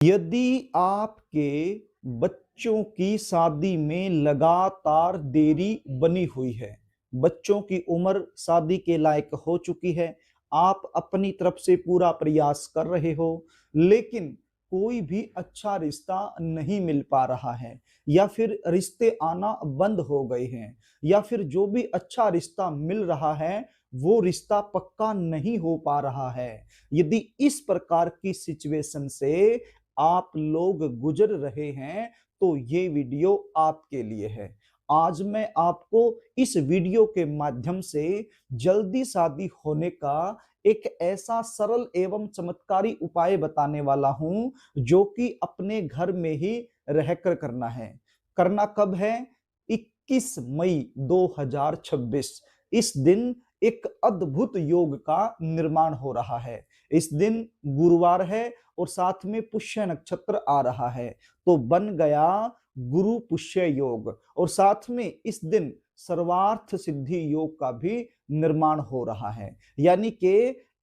यदि आपके बच्चों की शादी में लगातार देरी बनी हुई है, बच्चों की उम्र शादी के लायक हो चुकी है, आप अपनी तरफ से पूरा प्रयास कर रहे हो, लेकिन कोई भी अच्छा रिश्ता नहीं मिल पा रहा है, या फिर रिश्ते आना बंद हो गए हैं, या फिर जो भी अच्छा रिश्ता मिल रहा है, वो रिश्ता पक्का नहीं हो पा रहा है। यदि इस प्रकार की सिचुएशन से आप लोग गुजर रहे हैं तो ये वीडियो आपके लिए है। आज मैं आपको इस वीडियो के माध्यम से जल्दी शादी होने का एक ऐसा सरल एवं चमत्कारी उपाय बताने वाला हूं जो कि अपने घर में ही रहकर करना है। करना कब है? 21 मई 2026। इस दिन एक अद्भुत योग का निर्माण हो रहा है। इस दिन गुरुवार है और साथ में पुष्य नक्षत्र आ रहा है, तो बन गया गुरु पुष्य योग। और साथ में इस दिन सर्वार्थ सिद्धि योग का भी निर्माण हो रहा है, यानी कि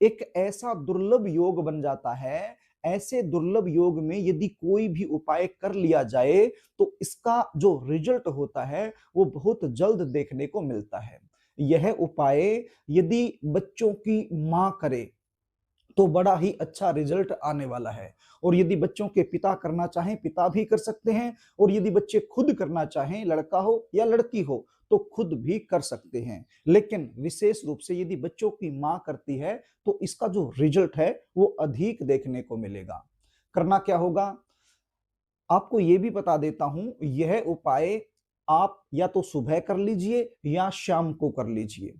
एक ऐसा दुर्लभ योग बन जाता है। ऐसे दुर्लभ योग में यदि कोई भी उपाय कर लिया जाए तो इसका जो रिजल्ट होता है वो बहुत जल्द देखने को मिलता है। यह उपाय यदि बच्चों की मां करे तो बड़ा ही अच्छा रिजल्ट आने वाला है। और यदि बच्चों के पिता करना चाहें, पिता भी कर सकते हैं। और यदि बच्चे खुद करना चाहें, लड़का हो या लड़की हो, तो खुद भी कर सकते हैं। लेकिन विशेष रूप से यदि बच्चों की मां करती है तो इसका जो रिजल्ट है वो अधिक देखने को मिलेगा। करना क्या होगा, आपको ये भी बता देता हूं। यह उपाय आप या तो सुबह कर लीजिए या शाम को कर लीजिए।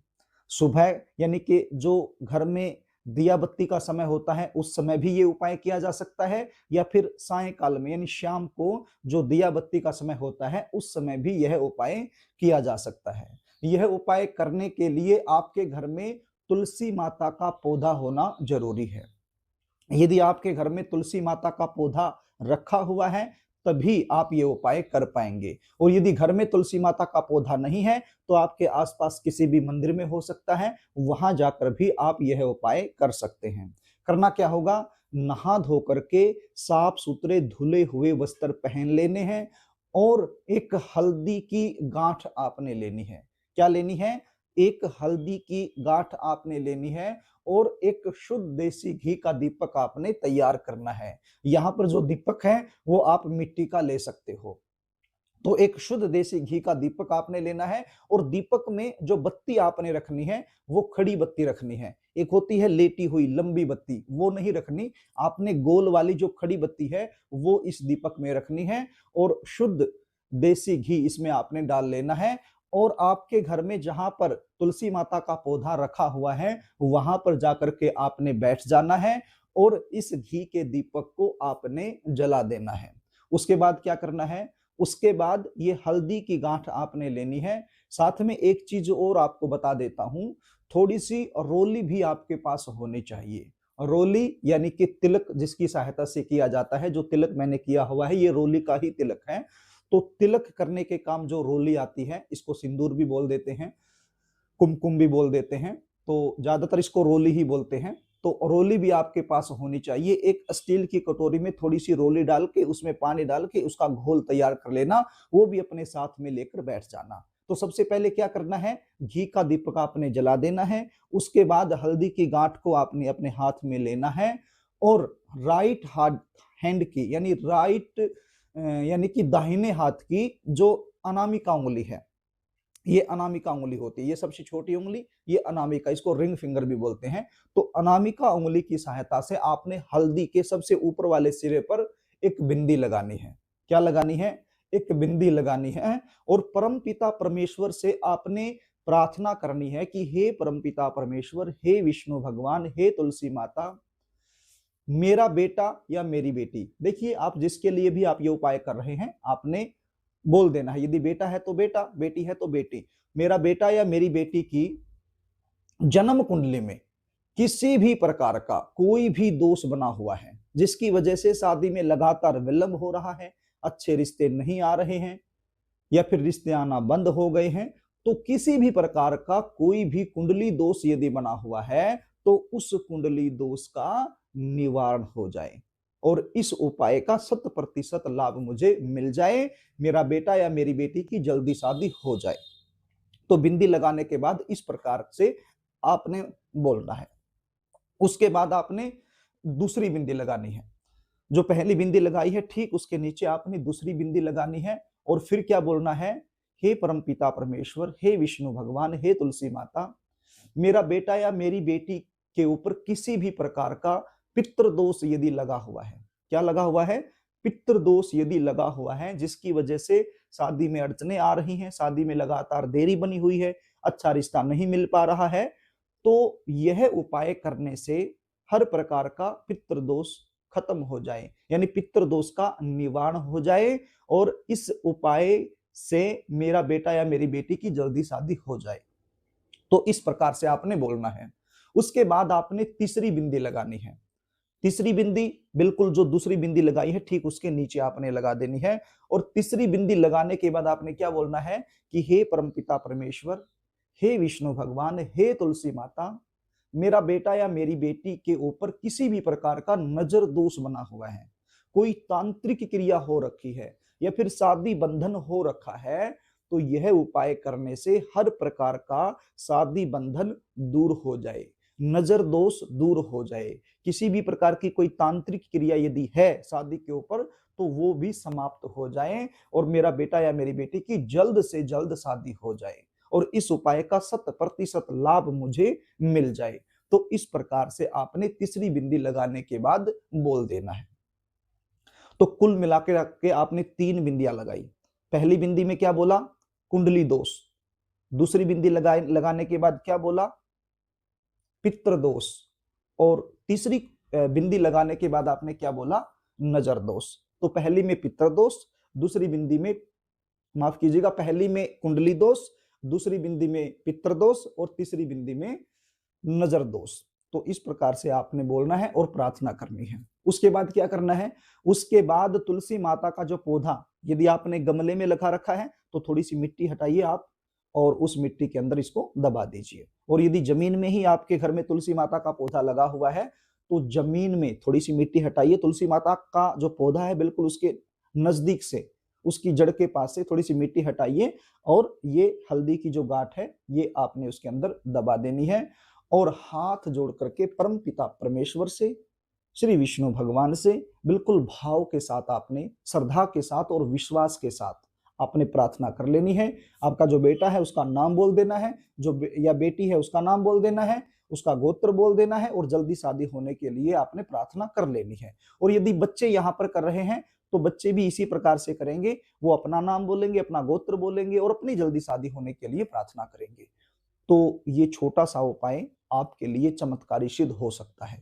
सुबह यानी कि जो घर में दिया बत्ती का समय होता है उस समय भी ये उपाय किया जा सकता है, या फिर सायंकाल में यानी शाम को जो दिया बत्ती का समय होता है उस समय भी यह उपाय किया जा सकता है। यह उपाय करने के लिए आपके घर में तुलसी माता का पौधा होना जरूरी है। यदि आपके घर में तुलसी माता का पौधा रखा हुआ है तभी आप ये उपाय कर पाएंगे। और यदि घर में तुलसी माता का पौधा नहीं है तो आपके आसपास किसी भी मंदिर में हो सकता है, वहां जाकर भी आप यह उपाय कर सकते हैं। करना क्या होगा, नहा धो करके साफ सुथरे धुले हुए वस्त्र पहन लेने हैं और एक हल्दी की गांठ आपने लेनी है। क्या लेनी है? एक हल्दी की गांठ आपने लेनी है और एक शुद्ध देसी घी का दीपक आपने तैयार करना है। यहाँ पर जो दीपक है वो आप मिट्टी का ले सकते हो। तो एक शुद्ध देसी घी का दीपक आपने लेना है और दीपक में जो बत्ती आपने रखनी है वो खड़ी बत्ती रखनी है। एक होती है लेटी हुई लंबी बत्ती, वो नहीं रखनी। आपने गोल वाली जो खड़ी बत्ती है वो इस दीपक में रखनी है और शुद्ध देसी घी इसमें आपने डाल लेना है। और आपके घर में जहां पर तुलसी माता का पौधा रखा हुआ है वहां पर जाकर के आपने बैठ जाना है और इस घी के दीपक को आपने जला देना है। उसके बाद क्या करना है, उसके बाद ये हल्दी की गांठ आपने लेनी है। साथ में एक चीज और आपको बता देता हूं, थोड़ी सी रोली भी आपके पास होनी चाहिए। रोली यानी कि तिलक जिसकी सहायता से किया जाता है, जो तिलक मैंने किया हुआ है ये रोली का ही तिलक है। तो तिलक करने के काम जो रोली आती है, इसको सिंदूर भी बोल देते हैं, कुमकुम भी बोल देते हैं, तो ज्यादातर इसको रोली ही बोलते हैं। तो रोली भी आपके पास होनी चाहिए। एक स्टील की कटोरी में थोड़ी सी रोली डाल के उसमें पानी डाल के उसका घोल तैयार कर लेना, वो भी अपने साथ में लेकर बैठ जाना। तो सबसे पहले क्या करना है, घी का दीपक आपने जला देना है। उसके बाद हल्दी की गांठ को आपने अपने हाथ में लेना है और राइट हाथ हैंड की यानी कि दाहिने हाथ की जो अनामिका उंगली है, ये अनामिका उंगली होती है, ये सबसे छोटी उंगली, ये अनामिका, इसको रिंग फिंगर भी बोलते हैं। तो अनामिका उंगली की सहायता से आपने हल्दी के सबसे ऊपर वाले सिरे पर एक बिंदी लगानी है। क्या लगानी है? एक बिंदी लगानी है। और परम पिता परमेश्वर से आपने प्रार्थना करनी है कि हे परम पिता परमेश्वर, हे विष्णु भगवान, हे तुलसी माता, मेरा बेटा या मेरी बेटी, देखिए आप जिसके लिए भी आप ये उपाय कर रहे हैं आपने बोल देना है। यदि बेटा है तो बेटा, बेटी है तो बेटी। मेरा बेटा या मेरी बेटी की जन्म कुंडली में किसी भी प्रकार का कोई भी दोष बना हुआ है जिसकी वजह से शादी में लगातार विलंब हो रहा है, अच्छे रिश्ते नहीं आ रहे हैं या फिर रिश्ते आना बंद हो गए हैं, तो किसी भी प्रकार का कोई भी कुंडली दोष यदि बना हुआ है तो उस कुंडली दोष का निवारण हो जाए। और इस उपाय का 100% लाभ मुझे मिल जाए, मेरा बेटा या मेरी बेटी की जल्दी शादी हो जाए। तो बिंदी लगाने के बाद इस प्रकार से आपने बोलना है। उसके बाद आपने दूसरी बिंदी लगानी है। जो पहली बिंदी लगाई है ठीक उसके नीचे आपने दूसरी बिंदी लगानी है और फिर क्या बोलना है, हे परमपिता परमेश्वर, हे विष्णु भगवान, हे तुलसी माता, मेरा बेटा या मेरी बेटी के ऊपर किसी भी प्रकार का पितृदोष यदि लगा हुआ है, क्या लगा हुआ है, पितृदोष यदि लगा हुआ है, जिसकी वजह से शादी में अड़चने आ रही हैं, शादी में लगातार देरी बनी हुई है, अच्छा रिश्ता नहीं मिल पा रहा है, तो यह उपाय करने से हर प्रकार का पितृदोष खत्म हो जाए, यानी पितृदोष का निवारण हो जाए और इस उपाय से मेरा बेटा या मेरी बेटी की जल्दी शादी हो जाए। तो इस प्रकार से आपने बोलना है। उसके बाद आपने तीसरी बिंदी लगानी है। तीसरी बिंदी बिल्कुल जो दूसरी बिंदी लगाई है ठीक उसके नीचे आपने लगा देनी है और तीसरी बिंदी लगाने के बाद आपने क्या बोलना है कि हे परमपिता परमेश्वर, हे विष्णु भगवान, हे तुलसी माता, मेरा बेटा या मेरी बेटी के ऊपर किसी भी प्रकार का नजर दोष बना हुआ है, कोई तांत्रिक क्रिया हो रखी है या फिर शादी बंधन हो रखा है, तो यह उपाय करने से हर प्रकार का शादी बंधन दूर हो जाए, नजर दोष दूर हो जाए, किसी भी प्रकार की कोई तांत्रिक क्रिया यदि है शादी के ऊपर तो वो भी समाप्त हो जाए और मेरा बेटा या मेरी बेटी की जल्द से जल्द शादी हो जाए और इस उपाय का 100% लाभ मुझे मिल जाए। तो इस प्रकार से आपने तीसरी बिंदी लगाने के बाद बोल देना है। तो कुल मिला के आपने 3 बिंदियां लगाई। पहली बिंदी में क्या बोला, कुंडली दोष। दूसरी बिंदी लगाने के बाद क्या बोला, पितृदोष। और तीसरी बिंदी लगाने के बाद आपने क्या बोला, नजर दोष। तो पहली में पितृदोष, दूसरी बिंदी में, माफ कीजिएगा, पहली में कुंडली दोष, दूसरी बिंदी में पितृदोष और तीसरी बिंदी में नजर दोष। तो इस प्रकार से आपने बोलना है और प्रार्थना करनी है। उसके बाद क्या करना है, उसके बाद तुलसी माता का जो पौधा यदि आपने गमले में लगा रखा है तो थोड़ी सी मिट्टी हटाइए आप और उस मिट्टी के अंदर इसको दबा दीजिए। और यदि जमीन में ही आपके घर में तुलसी माता का पौधा लगा हुआ है तो जमीन में थोड़ी सी मिट्टी हटाइए, तुलसी माता का जो पौधा है बिल्कुल उसके नजदीक से, उसकी जड़ के पास से थोड़ी सी मिट्टी हटाइए और ये हल्दी की जो गांठ है ये आपने उसके अंदर दबा देनी है और हाथ जोड़ करके परम पिता परमेश्वर से, श्री विष्णु भगवान से बिल्कुल भाव के साथ, आपने श्रद्धा के साथ और विश्वास के साथ आपने प्रार्थना कर लेनी है। आपका जो बेटा है उसका नाम बोल देना है, जो या बेटी है उसका नाम बोल देना है, उसका गोत्र बोल देना है और जल्दी शादी होने के लिए आपने प्रार्थना कर लेनी है। और यदि बच्चे यहाँ पर कर रहे हैं तो बच्चे भी इसी प्रकार से करेंगे, वो अपना नाम बोलेंगे, अपना गोत्र बोलेंगे और अपनी जल्दी शादी होने के लिए प्रार्थना करेंगे। तो ये छोटा सा उपाय आपके लिए चमत्कारी सिद्ध हो सकता है,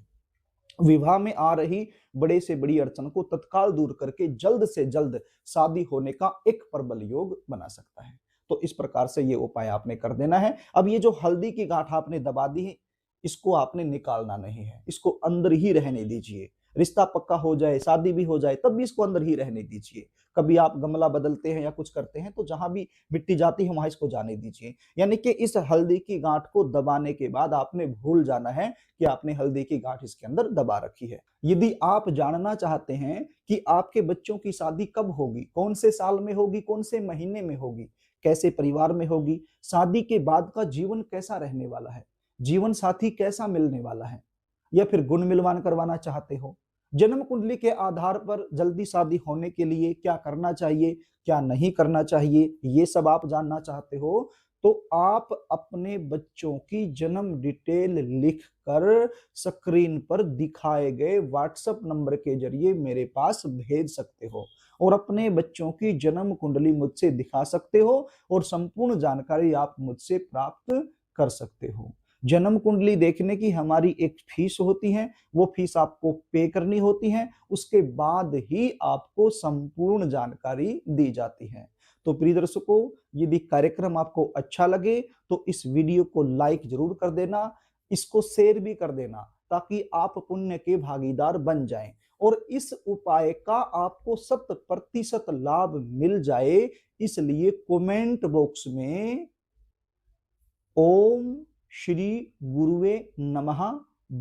विवाह में आ रही बड़े से बड़ी अड़चन को तत्काल दूर करके जल्द से जल्द शादी होने का एक प्रबल योग बना सकता है। तो इस प्रकार से ये उपाय आपने कर देना है। अब ये जो हल्दी की गांठ आपने दबा दी है इसको आपने निकालना नहीं है, इसको अंदर ही रहने दीजिए। रिश्ता पक्का हो जाए, शादी भी हो जाए, तब भी इसको अंदर ही रहने दीजिए। कभी आप गमला बदलते हैं या कुछ करते हैं तो जहां भी मिट्टी जाती है वहां इसको जाने दीजिए। यानी कि इस हल्दी की गांठ को दबाने के बाद आपने भूल जाना है कि आपने हल्दी की गांठ इसके अंदर दबा रखी है। यदि आप जानना चाहते हैं कि आपके बच्चों की शादी कब होगी, कौन से साल में होगी, कौन से महीने में होगी, कैसे परिवार में होगी, शादी के बाद का जीवन कैसा रहने वाला है, जीवन साथी कैसा मिलने वाला है, या फिर गुण मिलवान करवाना चाहते हो, जन्म कुंडली के आधार पर जल्दी शादी होने के लिए क्या करना चाहिए, क्या नहीं करना चाहिए, ये सब आप जानना चाहते हो, तो आप अपने बच्चों की जन्म डिटेल लिखकर स्क्रीन पर दिखाए गए व्हाट्सएप नंबर के जरिए मेरे पास भेज सकते हो और अपने बच्चों की जन्म कुंडली मुझसे दिखा सकते हो और संपूर्ण जानकारी आप मुझसे प्राप्त कर सकते हो। जन्म कुंडली देखने की हमारी एक फीस होती है, वो फीस आपको पे करनी होती है, उसके बाद ही आपको संपूर्ण जानकारी दी जाती है। तो प्रिय दर्शकों, यदि कार्यक्रम आपको अच्छा लगे तो इस वीडियो को लाइक जरूर कर देना, इसको शेयर भी कर देना ताकि आप पुण्य के भागीदार बन जाएं और इस उपाय का आपको 100% लाभ मिल जाए। इसलिए कमेंट बॉक्स में ओम श्री गुरुवे नमः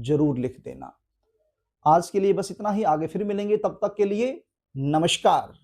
जरूर लिख देना। आज के लिए बस इतना ही, आगे फिर मिलेंगे, तब तक के लिए नमस्कार।